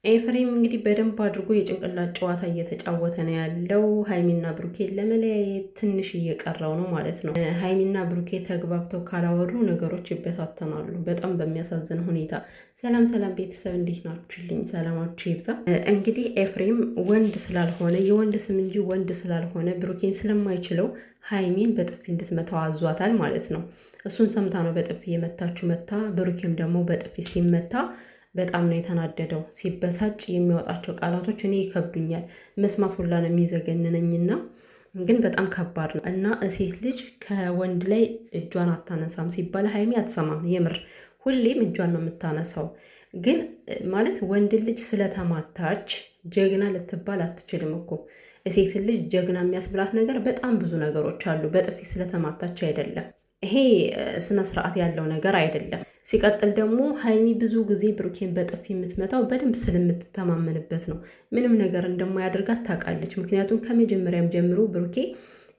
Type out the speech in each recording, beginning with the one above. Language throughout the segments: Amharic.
ኤፍሬም እንግዲህ በደንብ አድርጎ የጭንቅላት ጨዋታ እየተጫወተ ነው ያለው። ሀይሚና ብሩኬን ለመለያየት ትንሽ እየቀረው ነው ማለት ነው። ሀይሚና ብሩኬ ተግባብተው ካላወሩ ነገሮች ይበታተናሉ በጣም በሚያሳዝን ሁኔታ። ሰላም ሰላም ቤተሰብ እንዴት ናችሁልኝ? ሰላማችሁ ይብዛ። እንግዲህ ኤፍሬም ወንድ ስላልሆነ የወንድ ስም እንጂ ወንድ ስላልሆነ ብሩኬን ስለማይችለው ሀይሚን በጥፊ እንድትመታው አዟታል ማለት ነው። እሱን ሰምታ ነው በጥፊ የመታችሁ መታ። ብሩኬም ደግሞ በጥፊ ሲመታ በጣም ነው የተናደደው። ሲበሳጭ የሚያወጣቸው ቃላቶች እኔ ይከብዱኛል፣ መስማት ሁላ ነው የሚዘገንነኝና ግን በጣም ከባድ ነው እና ሴት ልጅ ከወንድ ላይ እጇን አታነሳም ሲባል ሀይሚ አትሰማም። የምር ሁሌም እጇን ነው የምታነሳው። ግን ማለት ወንድ ልጅ ስለተማታች ጀግና ልትባል አትችልም እኮ። ሴት ልጅ ጀግና የሚያስብላት ነገር በጣም ብዙ ነገሮች አሉ። በጥፊ ስለተማታች አይደለም። ይሄ ስነ ስርዓት ያለው ነገር አይደለም። ሲቀጥል ደግሞ ሀይሚ ብዙ ጊዜ ብሩኬን በጥፊ የምትመታው በደንብ ስለምትተማመንበት ነው። ምንም ነገር እንደማያደርጋት ታውቃለች። ምክንያቱም ከመጀመሪያም ጀምሮ ብሩኬ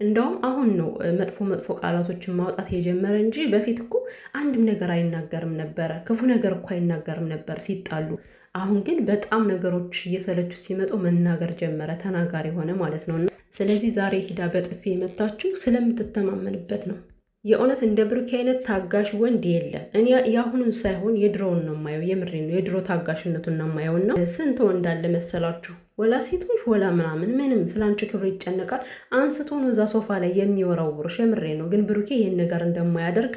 እንደውም አሁን ነው መጥፎ መጥፎ ቃላቶችን ማውጣት የጀመረ እንጂ በፊት እኮ አንድም ነገር አይናገርም ነበረ። ክፉ ነገር እኮ አይናገርም ነበር ሲጣሉ። አሁን ግን በጣም ነገሮች እየሰለቹ ሲመጡ መናገር ጀመረ። ተናጋሪ ሆነ ማለት ነው። ስለዚህ ዛሬ ሂዳ በጥፊ የመታችው ስለምትተማመንበት ነው። የእውነት እንደ ብሩኬ አይነት ታጋሽ ወንድ የለም። እኔ የአሁኑን ሳይሆን የድሮውን ነው የማየው። የምሬ ነው። የድሮ ታጋሽነቱን ነው የማየው። እና ስንት ወንድ አለ መሰላችሁ? ወላ ሴቶች ወላ ምንም ስለ አንቺ ክብር ይጨነቃል። አንስቶ ነው እዛ ሶፋ ላይ የሚወረውርሽ። የምሬ ነው። ግን ብሩኬ ይህን ነገር እንደማያደርግ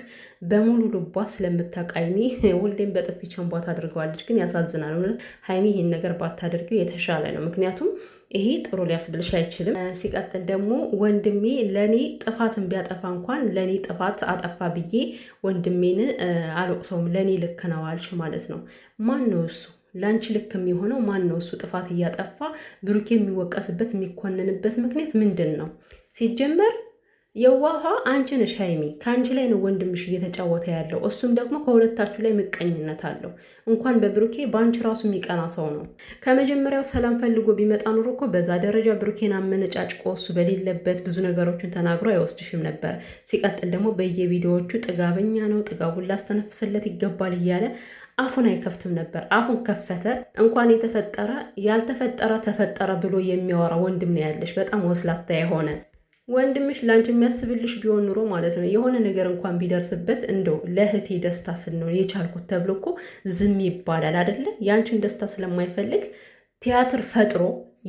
በሙሉ ልቧ ስለምታቃይሚ ሁሌም በጥፊ ቸንቧ ታደርገዋለች። ግን ያሳዝናል እውነት። ሀይሚ ይህን ነገር ባታደርገው የተሻለ ነው። ምክንያቱም ይሄ ጥሩ ሊያስብልሽ አይችልም። ሲቀጥል ደግሞ ወንድሜ ለእኔ ጥፋትን ቢያጠፋ እንኳን ለእኔ ጥፋት አጠፋ ብዬ ወንድሜን አልወቅሰውም። ለእኔ ልክ ነው አልሽ ማለት ነው። ማን ነው እሱ? ለአንቺ ልክ የሚሆነው ማን ነው? እሱ ጥፋት እያጠፋ ብሩኬ የሚወቀስበት የሚኮንንበት ምክንያት ምንድን ነው? ሲጀመር የዋሃ አንቺ ነሽ ሀይሚ። ከአንቺ ላይ ነው ወንድምሽ እየተጫወተ ያለው። እሱም ደግሞ ከሁለታችሁ ላይ ምቀኝነት አለው። እንኳን በብሩኬ በአንቺ ራሱ የሚቀና ሰው ነው። ከመጀመሪያው ሰላም ፈልጎ ቢመጣ ኑሮ እኮ በዛ ደረጃ ብሩኬን አመነጫጭቆ እሱ በሌለበት ብዙ ነገሮችን ተናግሮ አይወስድሽም ነበር። ሲቀጥል ደግሞ በየቪዲዮዎቹ ጥጋበኛ ነው፣ ጥጋቡን ላስተነፍስለት ይገባል እያለ አፉን አይከፍትም ነበር። አፉን ከፈተ። እንኳን የተፈጠረ ያልተፈጠረ ተፈጠረ ብሎ የሚያወራ ወንድም ነው ያለሽ። በጣም ወስላታ የሆነ ወንድምሽ ለአንቺ የሚያስብልሽ ቢሆን ኑሮ ማለት ነው የሆነ ነገር እንኳን ቢደርስበት እንደው ለእህቴ ደስታ ስል ነው የቻልኩት ተብሎ እኮ ዝም ይባላል አይደለ? የአንቺን ደስታ ስለማይፈልግ ቲያትር ፈጥሮ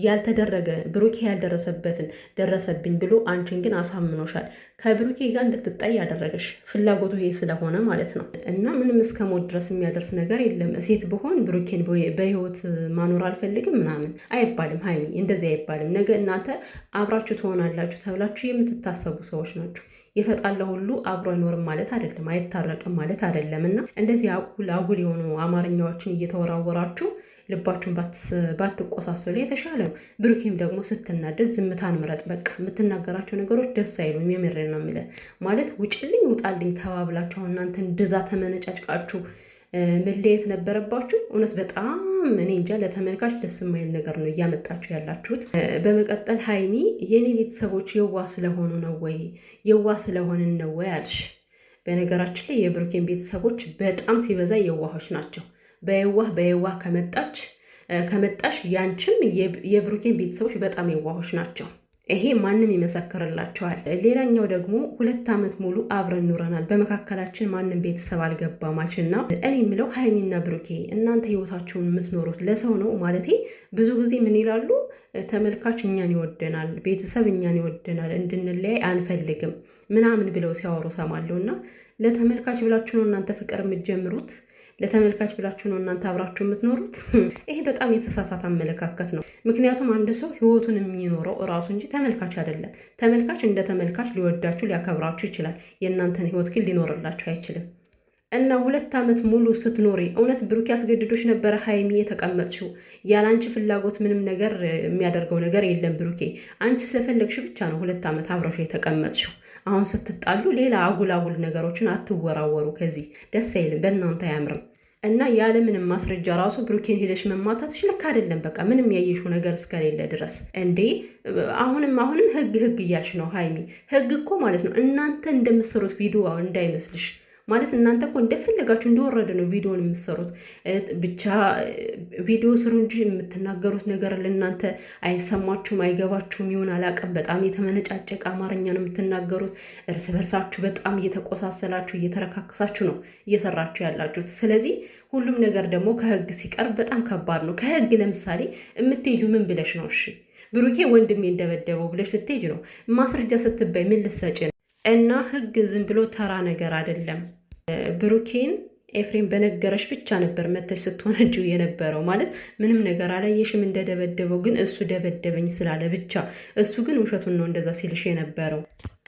ያልተደረገ ብሩኬ ያልደረሰበትን ደረሰብኝ ብሎ አንቺን ግን አሳምኖሻል። ከብሩኬ ጋር እንድትጣይ ያደረገሽ ፍላጎቱ ይሄ ስለሆነ ማለት ነው። እና ምንም እስከ ሞት ድረስ የሚያደርስ ነገር የለም። ሴት ብሆን ብሩኬን በህይወት ማኖር አልፈልግም ምናምን አይባልም። ሀይሚ እንደዚህ አይባልም። ነገ እናንተ አብራችሁ ትሆናላችሁ ተብላችሁ የምትታሰቡ ሰዎች ናችሁ። የተጣላ ሁሉ አብሮ አይኖርም ማለት አይደለም፣ አይታረቅም ማለት አይደለም። እና እንደዚህ አጉል የሆኑ አማርኛዎችን እየተወራወራችሁ ልባችሁን ባትቆሳሰሉ የተሻለ ነው። ብሩኬም ደግሞ ስትናደድ ዝምታን ምረጥ። በቃ የምትናገራቸው ነገሮች ደስ አይሉም። የምሬ ነው የምልህ። ማለት ውጭልኝ ውጣልኝ ተባብላችሁ እናንተ እንደዛ ተመነጫጭቃችሁ መለየት ነበረባችሁ። እውነት በጣም እኔ እንጃ፣ ለተመልካች ደስ የማይል ነገር ነው እያመጣችሁ ያላችሁት። በመቀጠል ሀይሚ የኔ ቤተሰቦች የዋ ስለሆኑ ነው ወይ የዋ ስለሆንን ነው ወይ አልሽ። በነገራችን ላይ የብሩኬን ቤተሰቦች በጣም ሲበዛ የዋሆች ናቸው። በየዋህ ከመጣሽ ያንቺም የብሩኬን ቤተሰቦች በጣም የዋሆች ናቸው። ይሄ ማንም ይመሰክርላቸዋል። ሌላኛው ደግሞ 2 ዓመት ሙሉ አብረን ኑረናል፣ በመካከላችን ማንም ቤተሰብ አልገባማችና እኔ የምለው ሀይሚና ብሩኬ እናንተ ህይወታችሁን የምትኖሩት ለሰው ነው ማለቴ። ብዙ ጊዜ ምን ይላሉ? ተመልካች እኛን ይወደናል፣ ቤተሰብ እኛን ይወደናል፣ እንድንለያይ አንፈልግም ምናምን ብለው ሲያወሩ ሰማለሁ። እና ለተመልካች ብላችሁ ነው እናንተ ፍቅር የምትጀምሩት? ለተመልካች ብላችሁ ነው እናንተ አብራችሁ የምትኖሩት? ይሄ በጣም የተሳሳተ አመለካከት ነው። ምክንያቱም አንድ ሰው ህይወቱን የሚኖረው እራሱ እንጂ ተመልካች አይደለም። ተመልካች እንደ ተመልካች ሊወዳችሁ ሊያከብራችሁ ይችላል። የእናንተን ህይወት ግን ሊኖርላችሁ አይችልም። እና 2 ዓመት ሙሉ ስትኖሪ እውነት ብሩክ ያስገድዶች ነበረ ሀይሚ የተቀመጥሽው? ያለአንቺ ፍላጎት ምንም ነገር የሚያደርገው ነገር የለም ብሩኬ። አንቺ ስለፈለግሽ ብቻ ነው 2 ዓመት አብረሽ የተቀመጥሽው። አሁን ስትጣሉ ሌላ አጉል ነገሮችን አትወራወሩ። ከዚህ ደስ አይልም፣ በእናንተ አያምርም። እና ያለምንም ማስረጃ ራሱ ብሩኬን ሄደሽ መማታትሽ ልክ አይደለም። በቃ ምንም ያየሽው ነገር እስከሌለ ድረስ እንዴ አሁንም ህግ እያልሽ ነው ሀይሚ። ህግ እኮ ማለት ነው እናንተ እንደምትሰሩት ቪዲዮ እንዳይመስልሽ ማለት እናንተ እኮ እንደፈለጋችሁ እንደወረደ ነው ቪዲዮን የምትሰሩት። ብቻ ቪዲዮ ስሩ እንጂ የምትናገሩት ነገር ለእናንተ አይሰማችሁም፣ አይገባችሁም ይሆን አላውቅም። በጣም የተመነጫጨቀ አማርኛ ነው የምትናገሩት። እርስ በርሳችሁ በጣም እየተቆሳሰላችሁ እየተረካከሳችሁ ነው እየሰራችሁ ያላችሁት። ስለዚህ ሁሉም ነገር ደግሞ ከህግ ሲቀርብ በጣም ከባድ ነው። ከህግ ለምሳሌ የምትሄጁ ምን ብለሽ ነው? እሺ ብሩኬ ወንድሜ እንደበደበው ብለሽ ልትሄጅ ነው። ማስረጃ ስትባይ ምን ልትሰጪ ነው? እና ህግ ዝም ብሎ ተራ ነገር አይደለም። ብሩኬን ኤፍሬም በነገረሽ ብቻ ነበር መተሽ ስትሆነጅው የነበረው። ማለት ምንም ነገር አላየሽም እንደደበደበው፣ ግን እሱ ደበደበኝ ስላለ ብቻ። እሱ ግን ውሸቱን ነው እንደዛ ሲልሽ የነበረው።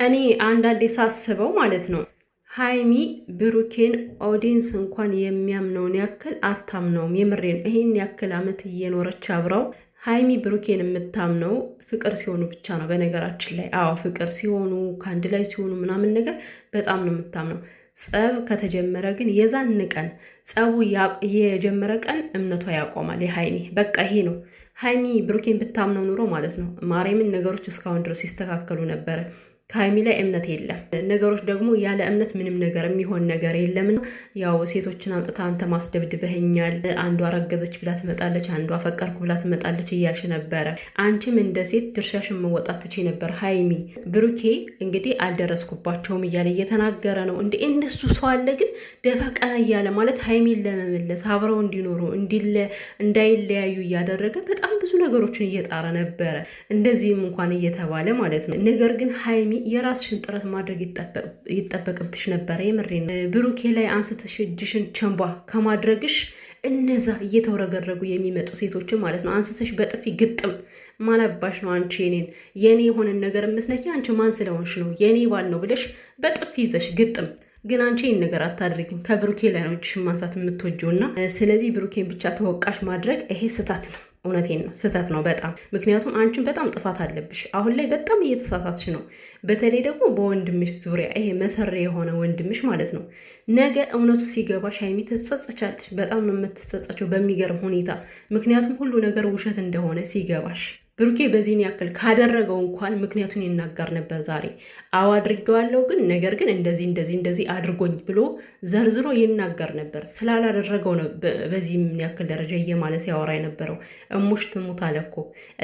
እኔ አንዳንዴ ሳስበው ማለት ነው ሀይሚ ብሩኬን ኦዲንስ እንኳን የሚያምነውን ያክል አታምነውም። የምሬን ይሄን ያክል አመት እየኖረች አብረው ሀይሚ ብሩኬን የምታምነው ፍቅር ሲሆኑ ብቻ ነው። በነገራችን ላይ አዎ ፍቅር ሲሆኑ ከአንድ ላይ ሲሆኑ ምናምን ነገር በጣም ነው የምታምነው። ጸብ ከተጀመረ ግን የዛን ቀን ጸቡ የጀመረ ቀን እምነቷ ያቆማል። የሀይሚ በቃ ይሄ ነው። ሀይሚ ብሩኬን ብታምነው ኑሮ ማለት ነው ማርያምን ነገሮች እስካሁን ድረስ ይስተካከሉ ነበረ። ከሀይሚ ላይ እምነት የለም። ነገሮች ደግሞ ያለ እምነት ምንም ነገር የሚሆን ነገር የለምና ያው ሴቶችን አምጥታ አንተ ማስደብድበኸኛል፣ አንዷ ረገዘች ብላ ትመጣለች፣ አንዷ ፈቀርኩ ብላ ትመጣለች እያልሽ ነበረ። አንቺም እንደ ሴት ድርሻሽን መወጣት ትቼ ነበር። ሀይሚ ብሩኬ እንግዲህ አልደረስኩባቸውም እያለ እየተናገረ ነው። እንደ እነሱ ሰው አለ ግን ደፋ ቀና እያለ ማለት ሀይሚን ለመመለስ አብረው እንዲኖሩ እንዳይለያዩ እያደረገ በጣም ብዙ ነገሮችን እየጣረ ነበረ። እንደዚህም እንኳን እየተባለ ማለት ነው። ነገር ግን ሀይሚ የራስሽን ጥረት ማድረግ ይጠበቅብሽ ነበረ። የምሬን ብሩኬ ላይ አንስተሽ እጅሽን ቸንቧ ከማድረግሽ እነዛ እየተውረገረጉ የሚመጡ ሴቶችን ማለት ነው አንስተሽ በጥፊ ግጥም ማነባሽ ነው። አንቺ የኔ የሆነን ነገር የምትነኪ አንቺ ማን ስለሆንሽ ነው የኔ ባል ነው ብለሽ በጥፊ ይዘሽ ግጥም። ግን አንቺ ይህን ነገር አታድርጊም። ከብሩኬ ላይ ነው እጅሽን ማንሳት የምትወጂው እና ስለዚህ ብሩኬን ብቻ ተወቃሽ ማድረግ ይሄ ስህተት ነው። እውነቴን ነው፣ ስህተት ነው በጣም። ምክንያቱም አንቺን በጣም ጥፋት አለብሽ። አሁን ላይ በጣም እየተሳሳትሽ ነው። በተለይ ደግሞ በወንድምሽ ዙሪያ ይሄ መሰሪ የሆነ ወንድምሽ ማለት ነው። ነገ እውነቱ ሲገባሽ ሀይሚ ትጸጸቻለሽ። በጣም ነው የምትጸጸቸው በሚገርም ሁኔታ። ምክንያቱም ሁሉ ነገር ውሸት እንደሆነ ሲገባሽ። ብሩኬ በዚህን ያክል ካደረገው እንኳን ምክንያቱን ይናገር ነበር ዛሬ። አዎ አድርጌዋለሁ፣ ግን ነገር ግን እንደዚህ አድርጎኝ ብሎ ዘርዝሮ ይናገር ነበር። ስላላደረገው ነው በዚህም ያክል ደረጃ እየማለ ሲያወራ የነበረው። እሙሽ ትሙት አለ እኮ።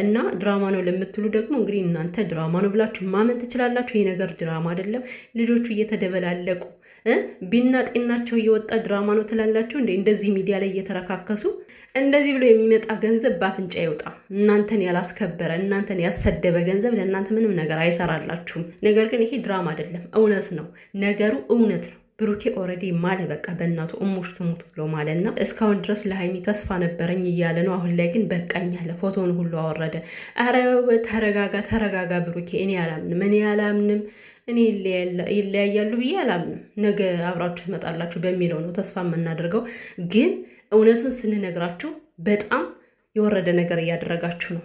እና ድራማ ነው ለምትሉ ደግሞ እንግዲህ እናንተ ድራማ ነው ብላችሁ ማመን ትችላላችሁ። ይህ ነገር ድራማ አይደለም። ልጆቹ እየተደበላለቁ ቢና ጤናቸው እየወጣ ድራማ ነው ትላላችሁ እንዴ? እንደዚህ ሚዲያ ላይ እየተረካከሱ እንደዚህ ብሎ የሚመጣ ገንዘብ በአፍንጫ ይውጣ። እናንተን ያላስከበረ እናንተን ያሰደበ ገንዘብ ለእናንተ ምንም ነገር አይሰራላችሁም። ነገር ግን ይሄ ድራማ አይደለም፣ እውነት ነው። ነገሩ እውነት ነው። ብሩኬ ኦልሬዲ ማለ በቃ በእናቱ እሙሽ ትሙት ብሎ ማለና እስካሁን ድረስ ለሀይሚ ተስፋ ነበረኝ እያለ ነው። አሁን ላይ ግን በቃኝ አለ። ፎቶውን ሁሉ አወረደ። ኧረ ተረጋጋ ብሩኬ። እኔ አላምንም እኔ ይለያያሉ ብዬ አላምንም። ነገ አብራችሁ ትመጣላችሁ በሚለው ነው ተስፋ የምናደርገው። ግን እውነቱን ስንነግራችሁ በጣም የወረደ ነገር እያደረጋችሁ ነው።